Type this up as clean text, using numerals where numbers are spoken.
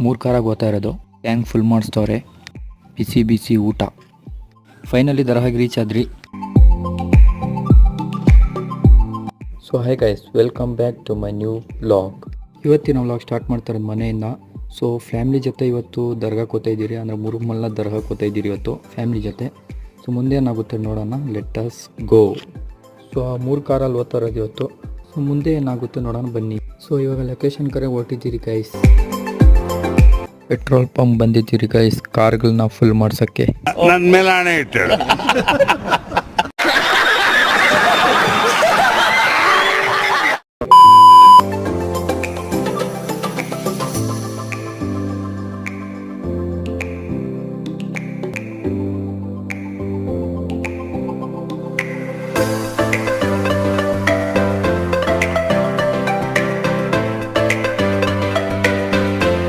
3 ಕಾರಾಗಿ ಹೋಗ್ತಾ ಇರೋದು. Tank full ಮಾಡಿಸ್ತವ್ರೆ. ಬಿಸಿ ಬಿಸಿ ಊಟ. ಫೈನಲಿ ದರ್ಹಾಗೆ ರೀಚ್ ಆದ್ರಿ. So hi guys, welcome back to my new vlog. ಇವತ್ತಿನ ವ್ಲಾಗ್ ಸ್ಟಾರ್ಟ್ ಮಾಡ್ತಾ ಇರೋದು ಮನೆಯಿಂದ. ಸೊ ಫ್ಯಾಮಿಲಿ ಜೊತೆ ಇವತ್ತು ದರ್ಗಾಕ್ಕೆ ಹೋಗ್ತಾ ಇದ್ದೀರಿ, ಅಂದರೆ ಮುರುಗಮಲ್ನ ದರ್ಗಾಕ್ಕೆ ಹೋಗ್ತಾ ಇದ್ದೀರಿ ಇವತ್ತು ಫ್ಯಾಮಿಲಿ ಜೊತೆ. ಸೊ ಮುಂದೆ ಏನಾಗುತ್ತೆ ನೋಡೋಣ, ಲೆಟ್ ಅಸ್ ಗೋ. ಸೊ ಆ 3 ಕಾರಲ್ಲಿ ಹೋಗ್ತಾ ಇರೋದು ಇವತ್ತು. ಸೊ ಮುಂದೆ ಏನಾಗುತ್ತೆ ನೋಡೋಣ ಬನ್ನಿ. ಸೊ ಇವಾಗ ಲೊಕೇಶನ್ ಕರೆ ಹೊರಟಿದ್ದೀರಿ ಗೈಸ್. ಪೆಟ್ರೋಲ್ ಪಂಪ್ ಬಂದಿದ್ದೀರಿ ಗೈಸ್, ಕಾರ್ಗಳನ್ನ ಫುಲ್ ಮಾಡ್ಸೋಕ್ಕೆ. ನನ್ನ ಮೇಲೆ ಆಣೆ ಇಟ್ಟು